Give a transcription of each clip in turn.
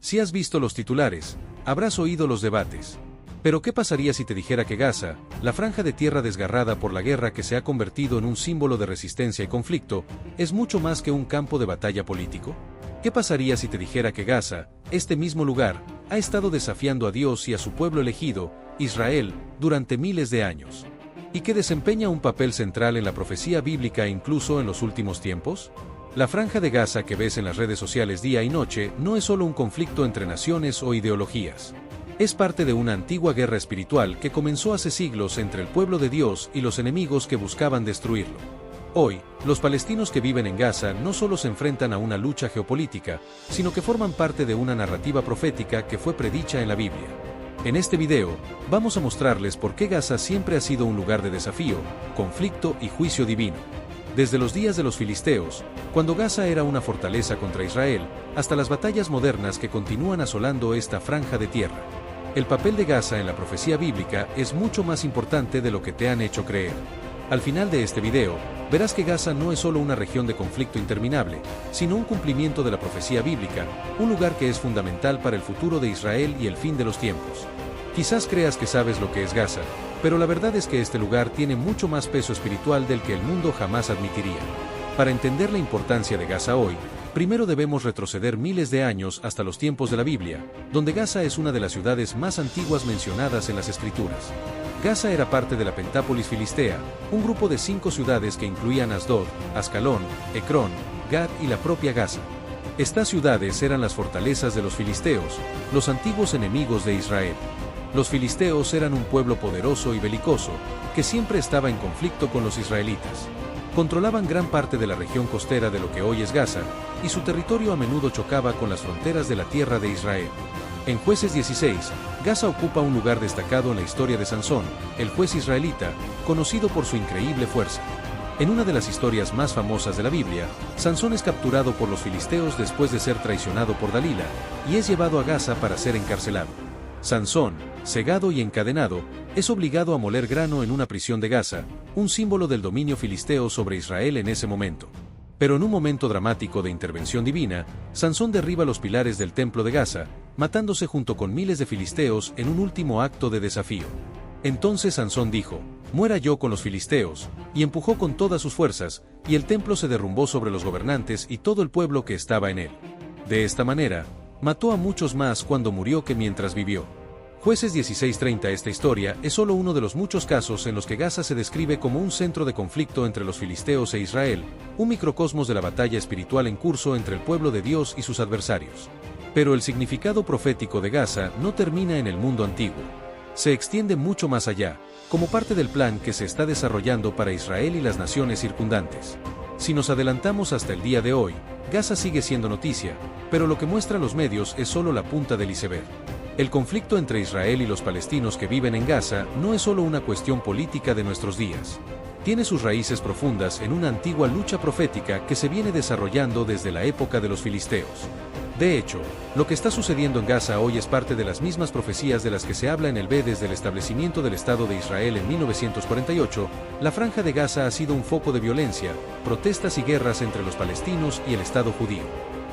Si has visto los titulares, habrás oído los debates. Pero ¿qué pasaría si te dijera que Gaza, la franja de tierra desgarrada por la guerra que se ha convertido en un símbolo de resistencia y conflicto, es mucho más que un campo de batalla político? ¿Qué pasaría si te dijera que Gaza, este mismo lugar, ha estado desafiando a Dios y a su pueblo elegido, Israel, durante miles de años? ¿Y que desempeña un papel central en la profecía bíblica incluso en los últimos tiempos? La franja de Gaza que ves en las redes sociales día y noche no es solo un conflicto entre naciones o ideologías. Es parte de una antigua guerra espiritual que comenzó hace siglos entre el pueblo de Dios y los enemigos que buscaban destruirlo. Hoy, los palestinos que viven en Gaza no solo se enfrentan a una lucha geopolítica, sino que forman parte de una narrativa profética que fue predicha en la Biblia. En este video, vamos a mostrarles por qué Gaza siempre ha sido un lugar de desafío, conflicto y juicio divino. Desde los días de los filisteos, cuando Gaza era una fortaleza contra Israel, hasta las batallas modernas que continúan asolando esta franja de tierra. El papel de Gaza en la profecía bíblica es mucho más importante de lo que te han hecho creer. Al final de este video, verás que Gaza no es solo una región de conflicto interminable, sino un cumplimiento de la profecía bíblica, un lugar que es fundamental para el futuro de Israel y el fin de los tiempos. Quizás creas que sabes lo que es Gaza, pero la verdad es que este lugar tiene mucho más peso espiritual del que el mundo jamás admitiría. Para entender la importancia de Gaza hoy, primero debemos retroceder miles de años hasta los tiempos de la Biblia, donde Gaza es una de las ciudades más antiguas mencionadas en las Escrituras. Gaza era parte de la Pentápolis filistea, un grupo de 5 ciudades que incluían Asdod, Ascalón, Ecrón, Gat y la propia Gaza. Estas ciudades eran las fortalezas de los filisteos, los antiguos enemigos de Israel. Los filisteos eran un pueblo poderoso y belicoso, que siempre estaba en conflicto con los israelitas. Controlaban gran parte de la región costera de lo que hoy es Gaza, y su territorio a menudo chocaba con las fronteras de la tierra de Israel. En Jueces 16, Gaza ocupa un lugar destacado en la historia de Sansón, el juez israelita, conocido por su increíble fuerza. En una de las historias más famosas de la Biblia, Sansón es capturado por los filisteos después de ser traicionado por Dalila, y es llevado a Gaza para ser encarcelado. Sansón, cegado y encadenado, es obligado a moler grano en una prisión de Gaza, un símbolo del dominio filisteo sobre Israel en ese momento. Pero en un momento dramático de intervención divina, Sansón derriba los pilares del templo de Gaza, matándose junto con miles de filisteos en un último acto de desafío. Entonces Sansón dijo: «Muera yo con los filisteos», y empujó con todas sus fuerzas, y el templo se derrumbó sobre los gobernantes y todo el pueblo que estaba en él. De esta manera, mató a muchos más cuando murió que mientras vivió. Jueces 16:30. Esta historia es solo uno de los muchos casos en los que Gaza se describe como un centro de conflicto entre los filisteos e Israel, un microcosmos de la batalla espiritual en curso entre el pueblo de Dios y sus adversarios. Pero el significado profético de Gaza no termina en el mundo antiguo. Se extiende mucho más allá, como parte del plan que se está desarrollando para Israel y las naciones circundantes. Si nos adelantamos hasta el día de hoy, Gaza sigue siendo noticia, pero lo que muestran los medios es solo la punta del iceberg. El conflicto entre Israel y los palestinos que viven en Gaza no es solo una cuestión política de nuestros días. Tiene sus raíces profundas en una antigua lucha profética que se viene desarrollando desde la época de los filisteos. De hecho, lo que está sucediendo en Gaza hoy es parte de las mismas profecías de las que se habla en el B. Desde el establecimiento del Estado de Israel en 1948, la Franja de Gaza ha sido un foco de violencia, protestas y guerras entre los palestinos y el Estado judío.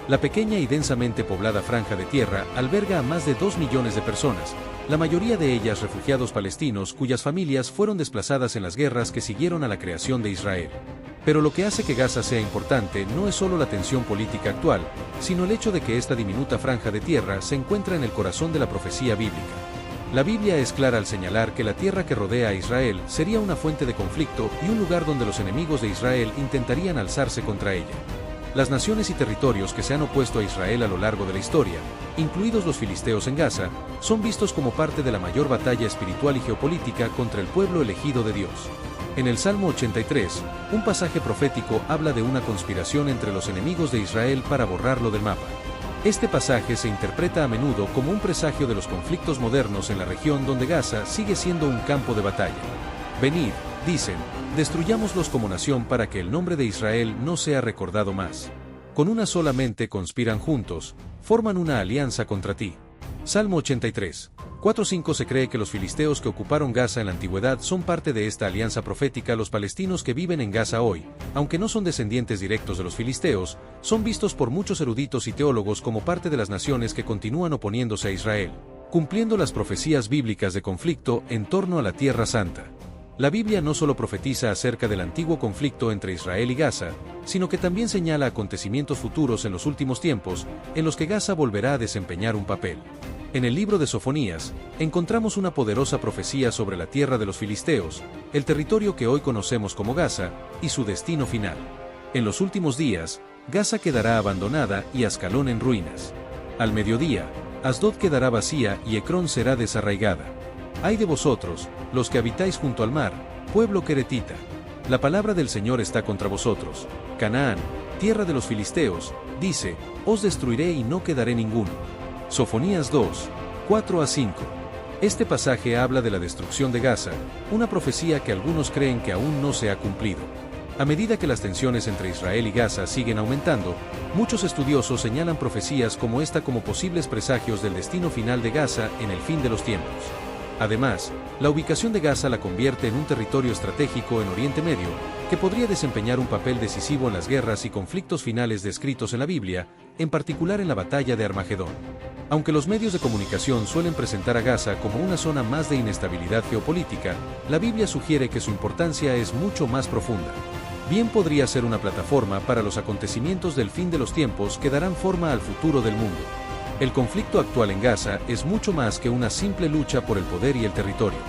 La pequeña y densamente poblada franja de tierra alberga a más de 2 millones de personas, la mayoría de ellas refugiados palestinos cuyas familias fueron desplazadas en las guerras que siguieron a la creación de Israel. Pero lo que hace que Gaza sea importante no es solo la tensión política actual, sino el hecho de que esta diminuta franja de tierra se encuentra en el corazón de la profecía bíblica. La Biblia es clara al señalar que la tierra que rodea a Israel sería una fuente de conflicto y un lugar donde los enemigos de Israel intentarían alzarse contra ella. Las naciones y territorios que se han opuesto a Israel a lo largo de la historia, incluidos los filisteos en Gaza, son vistos como parte de la mayor batalla espiritual y geopolítica contra el pueblo elegido de Dios. En el Salmo 83, un pasaje profético habla de una conspiración entre los enemigos de Israel para borrarlo del mapa. Este pasaje se interpreta a menudo como un presagio de los conflictos modernos en la región donde Gaza sigue siendo un campo de batalla. Venid, dicen, destruyámoslos como nación para que el nombre de Israel no sea recordado más. Con una sola mente conspiran juntos, forman una alianza contra ti. Salmo 83. 4:5 Se cree que los filisteos que ocuparon Gaza en la antigüedad son parte de esta alianza profética. Los palestinos que viven en Gaza hoy, aunque no son descendientes directos de los filisteos, son vistos por muchos eruditos y teólogos como parte de las naciones que continúan oponiéndose a Israel, cumpliendo las profecías bíblicas de conflicto en torno a la Tierra Santa. La Biblia no solo profetiza acerca del antiguo conflicto entre Israel y Gaza, sino que también señala acontecimientos futuros en los últimos tiempos, en los que Gaza volverá a desempeñar un papel. En el libro de Sofonías, encontramos una poderosa profecía sobre la tierra de los filisteos, el territorio que hoy conocemos como Gaza, y su destino final. En los últimos días, Gaza quedará abandonada y Ascalón en ruinas. Al mediodía, Asdod quedará vacía y Ecrón será desarraigada. Ay de vosotros, los que habitáis junto al mar, pueblo queretita. La palabra del Señor está contra vosotros. Canaán, tierra de los filisteos, dice, os destruiré y no quedaré ninguno. Sofonías 2, 4-5. Este pasaje habla de la destrucción de Gaza, una profecía que algunos creen que aún no se ha cumplido. A medida que las tensiones entre Israel y Gaza siguen aumentando, muchos estudiosos señalan profecías como esta como posibles presagios del destino final de Gaza en el fin de los tiempos. Además, la ubicación de Gaza la convierte en un territorio estratégico en Oriente Medio, que podría desempeñar un papel decisivo en las guerras y conflictos finales descritos en la Biblia, en particular en la batalla de Armagedón. Aunque los medios de comunicación suelen presentar a Gaza como una zona más de inestabilidad geopolítica, la Biblia sugiere que su importancia es mucho más profunda. Bien podría ser una plataforma para los acontecimientos del fin de los tiempos que darán forma al futuro del mundo. El conflicto actual en Gaza es mucho más que una simple lucha por el poder y el territorio.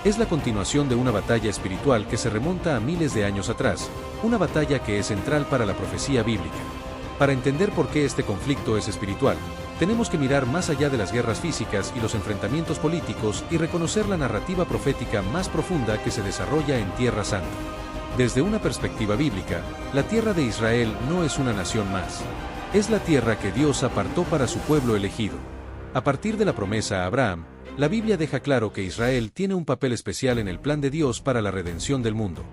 Es la continuación de una batalla espiritual que se remonta a miles de años atrás, una batalla que es central para la profecía bíblica. Para entender por qué este conflicto es espiritual, tenemos que mirar más allá de las guerras físicas y los enfrentamientos políticos y reconocer la narrativa profética más profunda que se desarrolla en Tierra Santa. Desde una perspectiva bíblica, la tierra de Israel no es una nación más. Es la tierra que Dios apartó para su pueblo elegido. A partir de la promesa a Abraham, la Biblia deja claro que Israel tiene un papel especial en el plan de Dios para la redención del mundo.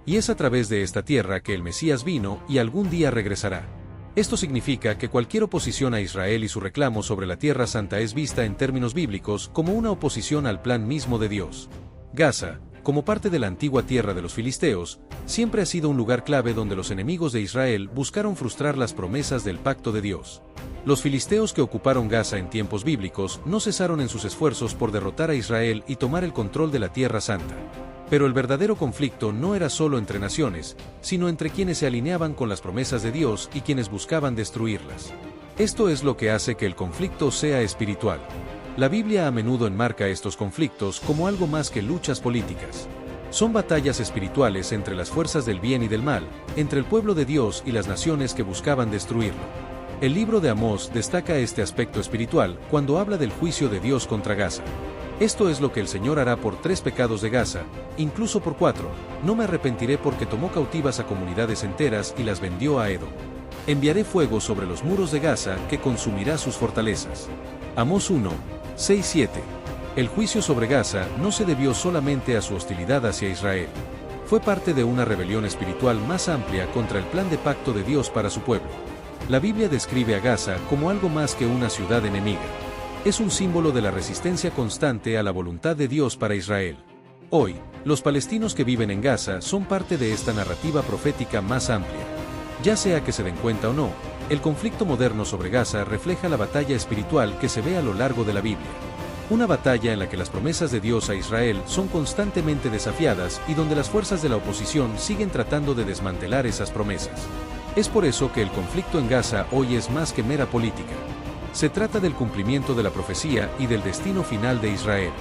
Y es a través de esta tierra que el Mesías vino y algún día regresará. Esto significa que cualquier oposición a Israel y su reclamo sobre la Tierra Santa es vista en términos bíblicos como una oposición al plan mismo de Dios. Gaza, como parte de la antigua tierra de los filisteos, siempre ha sido un lugar clave donde los enemigos de Israel buscaron frustrar las promesas del pacto de Dios. Los filisteos que ocuparon Gaza en tiempos bíblicos no cesaron en sus esfuerzos por derrotar a Israel y tomar el control de la Tierra Santa. Pero el verdadero conflicto no era solo entre naciones, sino entre quienes se alineaban con las promesas de Dios y quienes buscaban destruirlas. Esto es lo que hace que el conflicto sea espiritual. La Biblia a menudo enmarca estos conflictos como algo más que luchas políticas. Son batallas espirituales entre las fuerzas del bien y del mal, entre el pueblo de Dios y las naciones que buscaban destruirlo. El libro de Amós destaca este aspecto espiritual cuando habla del juicio de Dios contra Gaza. Esto es lo que el Señor hará por 3 pecados de Gaza, incluso por 4, no me arrepentiré porque tomó cautivas a comunidades enteras y las vendió a Edom. Enviaré fuego sobre los muros de Gaza que consumirá sus fortalezas. Amós 1, 6-7. El juicio sobre Gaza no se debió solamente a su hostilidad hacia Israel. Fue parte de una rebelión espiritual más amplia contra el plan de pacto de Dios para su pueblo. La Biblia describe a Gaza como algo más que una ciudad enemiga. Es un símbolo de la resistencia constante a la voluntad de Dios para Israel. Hoy, los palestinos que viven en Gaza son parte de esta narrativa profética más amplia. Ya sea que se den cuenta o no, el conflicto moderno sobre Gaza refleja la batalla espiritual que se ve a lo largo de la Biblia. Una batalla en la que las promesas de Dios a Israel son constantemente desafiadas y donde las fuerzas de la oposición siguen tratando de desmantelar esas promesas. Es por eso que el conflicto en Gaza hoy es más que mera política. Se trata del cumplimiento de la profecía y del destino final de Israel.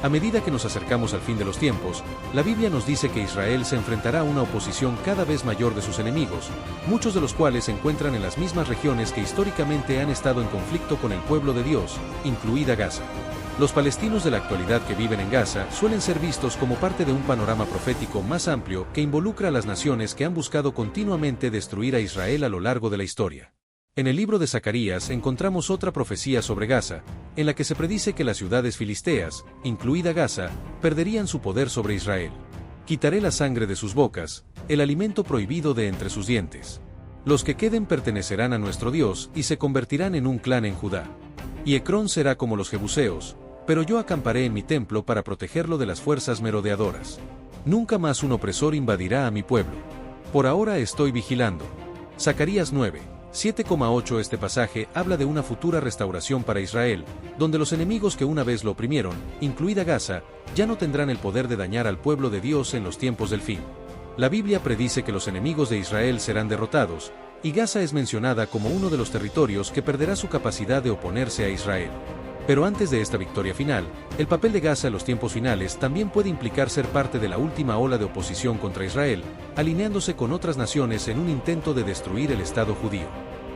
A medida que nos acercamos al fin de los tiempos, la Biblia nos dice que Israel se enfrentará a una oposición cada vez mayor de sus enemigos, muchos de los cuales se encuentran en las mismas regiones que históricamente han estado en conflicto con el pueblo de Dios, incluida Gaza. Los palestinos de la actualidad que viven en Gaza suelen ser vistos como parte de un panorama profético más amplio que involucra a las naciones que han buscado continuamente destruir a Israel a lo largo de la historia. En el libro de Zacarías encontramos otra profecía sobre Gaza, en la que se predice que las ciudades filisteas, incluida Gaza, perderían su poder sobre Israel. Quitaré la sangre de sus bocas, el alimento prohibido de entre sus dientes. Los que queden pertenecerán a nuestro Dios y se convertirán en un clan en Judá. Y Ecrón será como los jebuseos, pero yo acamparé en mi templo para protegerlo de las fuerzas merodeadoras. Nunca más un opresor invadirá a mi pueblo. Por ahora estoy vigilando. Zacarías 9, 7,8. Este pasaje habla de una futura restauración para Israel, donde los enemigos que una vez lo oprimieron, incluida Gaza, ya no tendrán el poder de dañar al pueblo de Dios en los tiempos del fin. La Biblia predice que los enemigos de Israel serán derrotados, y Gaza es mencionada como uno de los territorios que perderá su capacidad de oponerse a Israel. Pero antes de esta victoria final, el papel de Gaza en los tiempos finales también puede implicar ser parte de la última ola de oposición contra Israel, alineándose con otras naciones en un intento de destruir el Estado judío.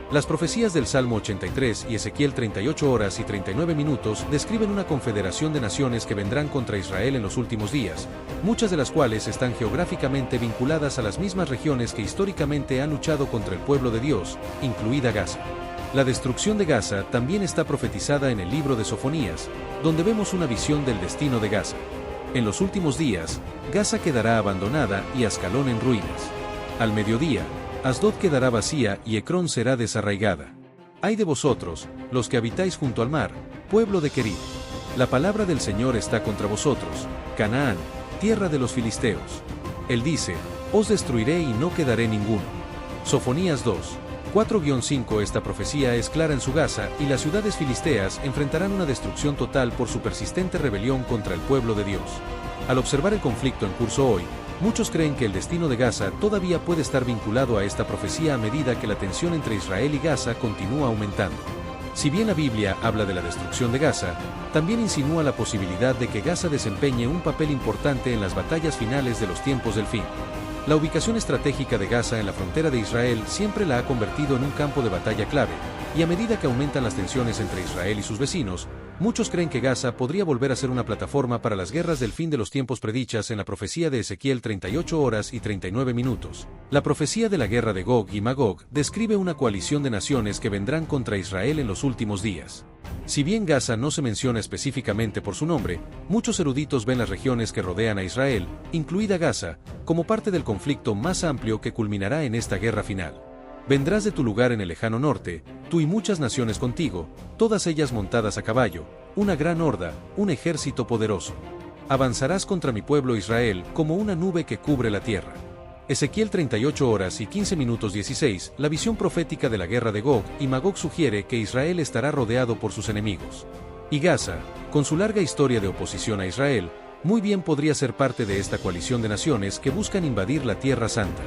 Las profecías del Salmo 83 y Ezequiel 38 horas y 39 minutos describen una confederación de naciones que vendrán contra Israel en los últimos días, muchas de las cuales están geográficamente vinculadas a las mismas regiones que históricamente han luchado contra el pueblo de Dios, incluida Gaza. La destrucción de Gaza también está profetizada en el libro de Sofonías, donde vemos una visión del destino de Gaza. En los últimos días, Gaza quedará abandonada y Ascalón en ruinas. Al mediodía, Asdod quedará vacía y Ecrón será desarraigada. Ay de vosotros, los que habitáis junto al mar, pueblo de Querib. La palabra del Señor está contra vosotros, Canaán, tierra de los filisteos. Él dice, os destruiré y no quedaré ninguno. Sofonías 2. 4-5. Esta profecía es clara en su Gaza y las ciudades filisteas enfrentarán una destrucción total por su persistente rebelión contra el pueblo de Dios. Al observar el conflicto en curso hoy, muchos creen que el destino de Gaza todavía puede estar vinculado a esta profecía a medida que la tensión entre Israel y Gaza continúa aumentando. Si bien la Biblia habla de la destrucción de Gaza, también insinúa la posibilidad de que Gaza desempeñe un papel importante en las batallas finales de los tiempos del fin. La ubicación estratégica de Gaza en la frontera de Israel siempre la ha convertido en un campo de batalla clave, y a medida que aumentan las tensiones entre Israel y sus vecinos, muchos creen que Gaza podría volver a ser una plataforma para las guerras del fin de los tiempos predichas en la profecía de Ezequiel 38 horas y 39 minutos. La profecía de la guerra de Gog y Magog describe una coalición de naciones que vendrán contra Israel en los últimos días. Si bien Gaza no se menciona específicamente por su nombre, muchos eruditos ven las regiones que rodean a Israel, incluida Gaza, como parte del conflicto más amplio que culminará en esta guerra final. Vendrás de tu lugar en el lejano norte, tú y muchas naciones contigo, todas ellas montadas a caballo, una gran horda, un ejército poderoso. Avanzarás contra mi pueblo Israel como una nube que cubre la tierra. Ezequiel 38 horas y 15 minutos 16. La visión profética de la guerra de Gog y Magog sugiere que Israel estará rodeado por sus enemigos. Y Gaza, con su larga historia de oposición a Israel, muy bien podría ser parte de esta coalición de naciones que buscan invadir la Tierra Santa.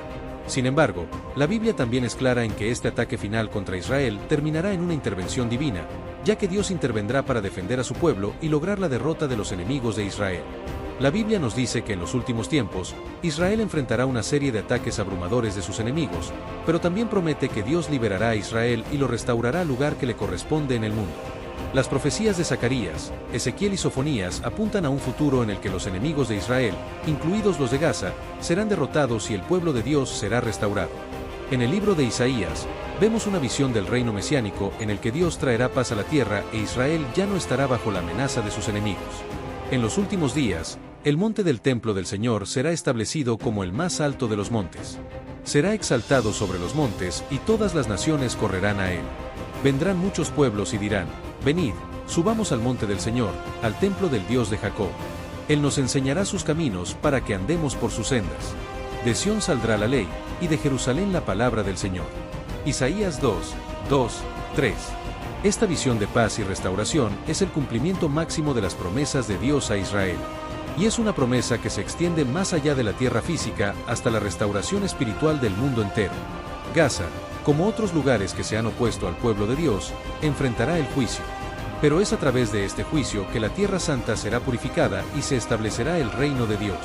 Sin embargo, la Biblia también es clara en que este ataque final contra Israel terminará en una intervención divina, ya que Dios intervendrá para defender a su pueblo y lograr la derrota de los enemigos de Israel. La Biblia nos dice que en los últimos tiempos, Israel enfrentará una serie de ataques abrumadores de sus enemigos, pero también promete que Dios liberará a Israel y lo restaurará al lugar que le corresponde en el mundo. Las profecías de Zacarías, Ezequiel y Sofonías apuntan a un futuro en el que los enemigos de Israel, incluidos los de Gaza, serán derrotados y el pueblo de Dios será restaurado. En el libro de Isaías, vemos una visión del reino mesiánico en el que Dios traerá paz a la tierra e Israel ya no estará bajo la amenaza de sus enemigos. En los últimos días, el monte del templo del Señor será establecido como el más alto de los montes. Será exaltado sobre los montes y todas las naciones correrán a él. Vendrán muchos pueblos y dirán, venid, subamos al monte del Señor, al templo del Dios de Jacob. Él nos enseñará sus caminos para que andemos por sus sendas. De Sión saldrá la ley, y de Jerusalén la palabra del Señor. Isaías 2, 3. Esta visión de paz y restauración es el cumplimiento máximo de las promesas de Dios a Israel. Y es una promesa que se extiende más allá de la tierra física hasta la restauración espiritual del mundo entero. Gaza, como otros lugares que se han opuesto al pueblo de Dios, enfrentará el juicio. Pero es a través de este juicio que la Tierra Santa será purificada y se establecerá el reino de Dios.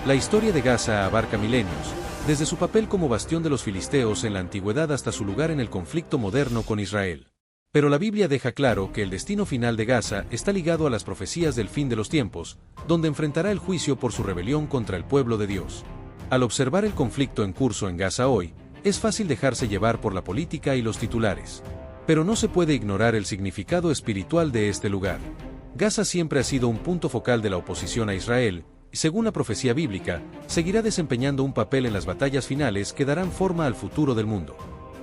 La historia de Gaza abarca milenios, desde su papel como bastión de los filisteos en la antigüedad hasta su lugar en el conflicto moderno con Israel. Pero la Biblia deja claro que el destino final de Gaza está ligado a las profecías del fin de los tiempos, donde enfrentará el juicio por su rebelión contra el pueblo de Dios. Al observar el conflicto en curso en Gaza hoy, es fácil dejarse llevar por la política y los titulares. Pero no se puede ignorar el significado espiritual de este lugar. Gaza siempre ha sido un punto focal de la oposición a Israel, y según la profecía bíblica, seguirá desempeñando un papel en las batallas finales que darán forma al futuro del mundo.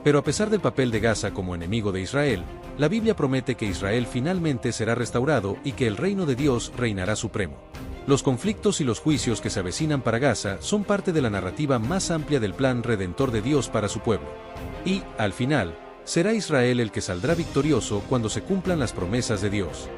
Pero a pesar del papel de Gaza como enemigo de Israel, la Biblia promete que Israel finalmente será restaurado y que el reino de Dios reinará supremo. Los conflictos y los juicios que se avecinan para Gaza son parte de la narrativa más amplia del plan redentor de Dios para su pueblo. Y, al final, será Israel el que saldrá victorioso cuando se cumplan las promesas de Dios.